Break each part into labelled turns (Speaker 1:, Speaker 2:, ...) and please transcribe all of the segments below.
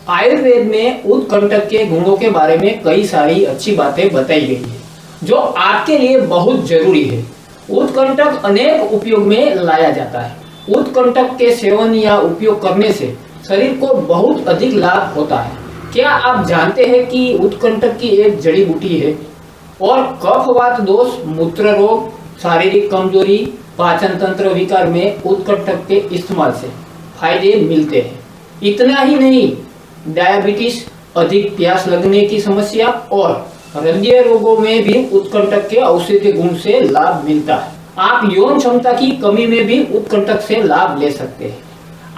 Speaker 1: आयुर्वेद में उत्कंटक के गुणों के बारे में कई सारी अच्छी बातें बताई गई है जो आपके लिए बहुत जरूरी है। उत्कंटक अनेक उपयोग में लाया जाता है। उत्कंटक के सेवन या उपयोग करने से शरीर को बहुत अधिक लाभ होता है। क्या आप जानते हैं कि उत्कंटक की एक जड़ी बूटी है और कफवात दोष, मूत्र रोग, शारीरिक कमजोरी, पाचन तंत्र विकार में उत्कंटक के इस्तेमाल से फायदे मिलते हैं। इतना ही नहीं, डायबिटीज, अधिक प्यास लगने की समस्या और हृदय रोगों में भी उत्कंटक के औषधीय गुण से लाभ मिलता है। आप यौन क्षमता की कमी में भी उत्कंटक से लाभ ले सकते हैं।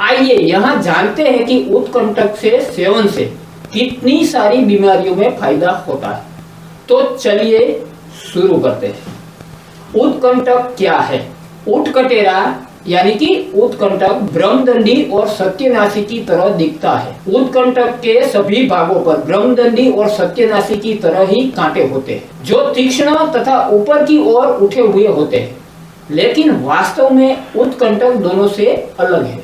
Speaker 1: आइए यहाँ जानते हैं कि उत्कंटक से सेवन से कितनी सारी बीमारियों में फायदा होता है। तो चलिए शुरू करते हैं। उत्कंटक क्या है? उत्कटेरा यानी कि उत्कंटक ब्रह्मदंडी और सत्यनाशी की तरह दिखता है। उत्कंटक के सभी भागों पर ब्रह्मदंडी और सत्यनाशी की तरह ही कांटे होते हैं जो तीक्ष्ण तथा ऊपर की ओर उठे हुए होते हैं, लेकिन वास्तव में उत्कंटक दोनों से अलग है।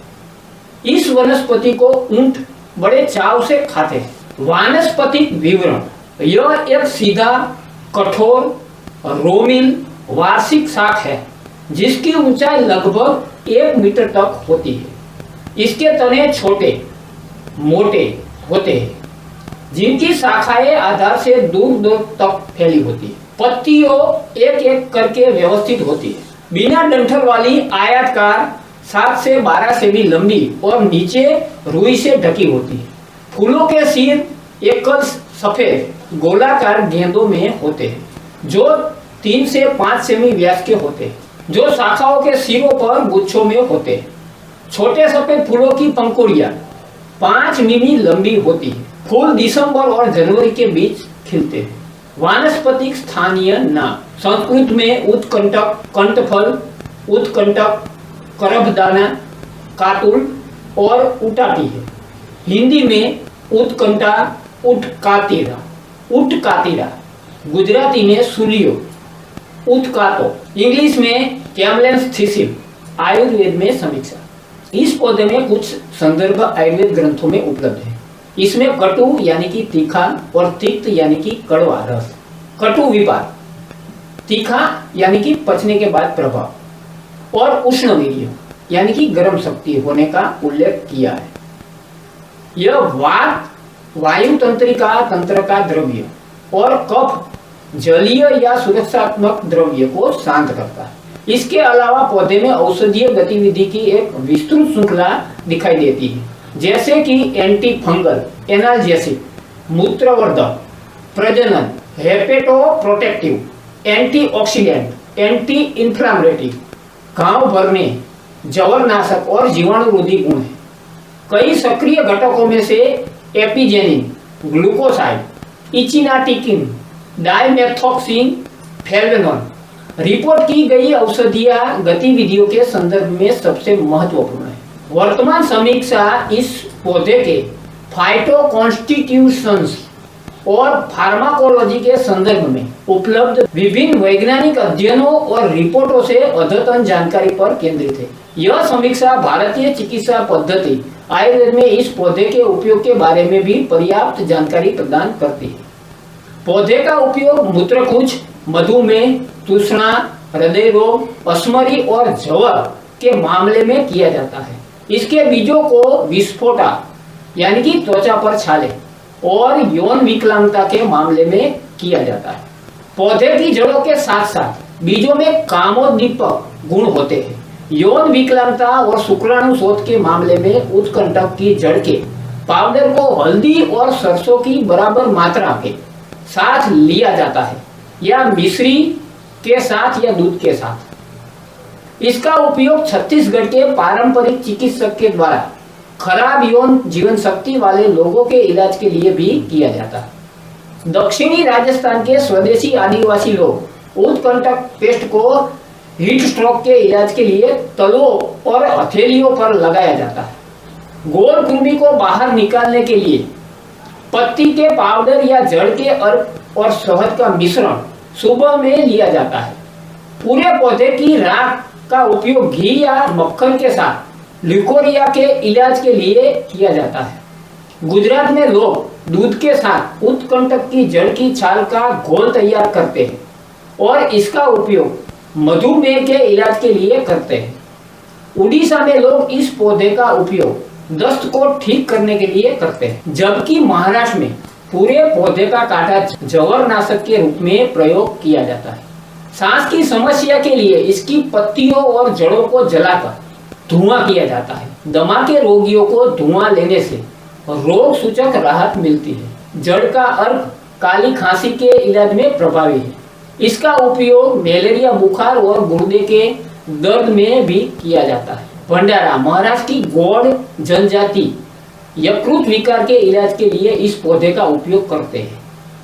Speaker 1: इस वनस्पति को ऊंट बड़े चाव से खाते हैं। वानस्पतिक विवरण: यह एक सीधा, कठोर, रोमिल वार्षिक शाख है जिसकी ऊंचाई लगभग 1 मीटर तक होती है। इसके तने छोटे मोटे होते हैं जिनकी शाखाएं आधार से दूर दूर तक फैली होती है। पत्तियों एक एक करके व्यवस्थित होती है। बिना डंठल वाली आयताकार 7 से 12 सेमी लंबी और नीचे रुई से ढकी होती है। फूलों के सिर एकल सफेद गोलाकार गेंदों में होते हैं जो 3 से 5 सेमी व्यास के होते हैं, जो शाखाओं के सिरों पर गुच्छों में होते हैं। छोटे सफेद फूलों की पंखुड़ियां 5 मिमी लंबी होती है। फूल दिसंबर और जनवरी के बीच खिलते हैं। वानस्पतिक स्थानीय नाम: संस्कृत में उत्कंटक, कंठफल, उत्कंटक, करभदाना, कातुल और उटाटी है। हिंदी में उत्कंठा, उटकातीरा, गुजराती में सूलियो, उत्कातो, इंग्लिश में कैमलेंस थिसिल, आयुर्वेद में समीक्षा। इस पौधे में कुछ संदर्भ आयुर्वेद ग्रंथों में उपलब्ध है। इसमें कटु यानी कि तीखा और तिक्त यानी कि कड़वा रस, कटु विपाक, तीखा यानी कि पचने के बाद प्रभाव और उष्ण वीर्य यानी कि गर्म शक्ति होने का उल्लेख किया है। यह वात, वायु तंत्रिका तंत्र का द्रव्य और कफ, जलीय या सुरक्षात्मक द्रव्य को शांत करता है। इसके अलावा पौधे में औषधीय गतिविधि की एक विस्तृत श्रृंखला दिखाई देती है, जैसे कि एंटी फंगल, एनाल्जेसिक, मूत्रवर्धक, प्रजनन, hepato protective, antioxidant, anti inflammatory, घाव भरने, जवरनाशक और जीवाणुरोधी गुण है। कई सक्रिय घटकों में से एपिजेनिन, ग्लूकोसाइड, इचिनाटिकिन, डाइमेथॉक्सिन, फेल्वेनोन रिपोर्ट की गई औषधीय गतिविधियों के संदर्भ में सबसे महत्वपूर्ण है। वर्तमान समीक्षा इस पौधे के फाइटोकॉन्स्टिट्यूशंस और फार्माकोलॉजी के संदर्भ में उपलब्ध विभिन्न वैज्ञानिक अध्ययनों और रिपोर्टों से अद्यतन जानकारी पर केंद्रित है। यह समीक्षा भारतीय चिकित्सा पद्धति आयुर्वेद में इस पौधे के उपयोग के बारे में भी पर्याप्त जानकारी प्रदान करती है। पौधे का उपयोग मूत्रकुंज, मधुमेह, तृष्णा, हृदय रोग, अश्मरी और जवर के मामले में किया जाता है। इसके बीजों को विस्फोटा यानी कि त्वचा पर छाले और यौन विकलांगता के मामले में किया जाता है। पौधे की जड़ों के साथ साथ बीजों में कामोद्दीपक गुण होते हैं। यौन विकलांगता और शुक्राणु शोथ के मामले में उत्कंटक की जड़ के पाउडर को हल्दी और सरसों की बराबर मात्रा के साथ लिया जाता है या मिश्री के साथ या दूध के साथ। इसका उपयोग छत्तीसगढ़ के पारंपरिक चिकित्सक के द्वारा खराब यौन जीवन शक्ति वाले लोगों के इलाज के लिए भी किया जाता है। दक्षिणी राजस्थान के स्वदेशी आदिवासी लोग उत्कंटक पेस्ट को हीट स्ट्रोक के इलाज के लिए तलों और हथेलियों पर लगाया जाता है। गोल कृमि को बाहर निकालने के लिए पत्ती के पाउडर या जड़ के अर्क और शहद का मिश्रण सुबह में लिया जाता है। पूरे पौधे की राख का उपयोग घी या मक्खन के साथ ल्यूकोरिया के इलाज के लिए किया जाता है। गुजरात में लोग दूध के साथ उत्कंटक की जड़ की छाल का घोल तैयार करते हैं और इसका उपयोग मधुमेह के इलाज के लिए करते हैं। उड़ीसा में लोग इस पौधे का उपयोग दस्त को ठीक करने के लिए करते हैं, जबकि महाराष्ट्र में पूरे पौधे का काटा जवारनाशक के रूप में प्रयोग किया जाता है। सांस की समस्या के लिए इसकी पत्तियों और जड़ों को जलाकर धुआं किया जाता है। दमा के रोगियों को धुआं लेने से रोग सूचक राहत मिलती है। जड़ का अर्क काली खांसी के इलाज में प्रभावी है। इसका उपयोग मलेरिया, बुखार और गुर्दे के दर्द में भी किया जाता है। भंडारा महाराष्ट्र की गौड़ जनजाति यकृत विकार के इलाज के लिए इस पौधे का उपयोग करते हैं।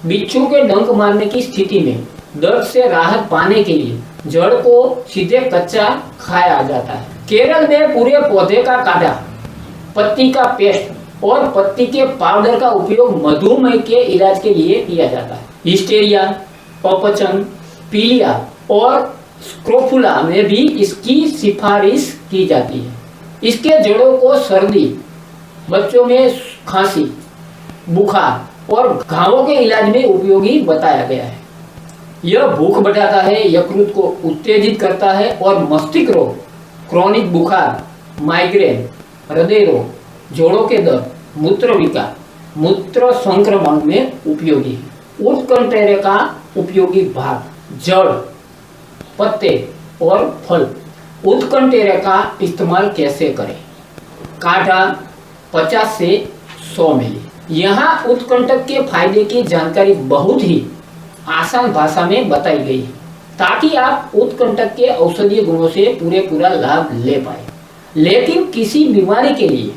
Speaker 1: बिच्छू के डंक मारने की स्थिति में दर्द से राहत पाने के लिए जड़ को सीधे कच्चा खाया जाता है। केरल में पूरे पौधे का काढ़ा, पत्ती का पेस्ट और पत्ती के पाउडर का उपयोग मधुमेह के इलाज के लिए किया जाता है। हिस्टेरिया, पपचन, पीलिया और स्क्रोफुला में भी इसकी सिफारिश की जाती है। इसके जड़ों को सर्दी, बच्चों में खांसी, बुखार और घावों के इलाज में उपयोगी बताया गया है। यह भूख बढ़ाता है, यकृत को उत्तेजित करता है और मस्तिष्क रोग, क्रोनिक बुखार, माइग्रेन, हृदय रोग, जोड़ों के दर्द, मूत्र विकार, मूत्र संक्रमण में उपयोगी है। उत्कंठेरे का उपयोगी भाग, जड़, पत्ते और फल। उत्कंठेरे का इस्तेमाल कैसे करें? काढ़ा 50 से 100 मिली। यहाँ उत्कंठक के फायदे की जानकारी बहुत ही आसान भाषा में बताई गई है, ताकि आप उत्कंठक के औषधीय गुणों से पूरा लाभ ले पाए। लेकिन किसी बीमारी के लिए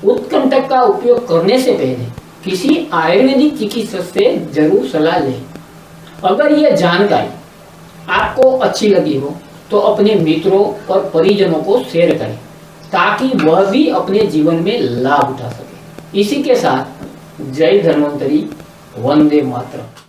Speaker 1: उत्कंठक का उपयोग करने से पहले किसी आयुर्वेदिक चिकित्सक से जरूर सलाह लें। अगर यह जानकारी आपको अच्छी लगी हो तो अपने मित्रों और परिजनों को शेयर करें, ताकि वह भी अपने जीवन में लाभ उठा सके। इसी के साथ जय धन्वंतरी, वंदे मातरम।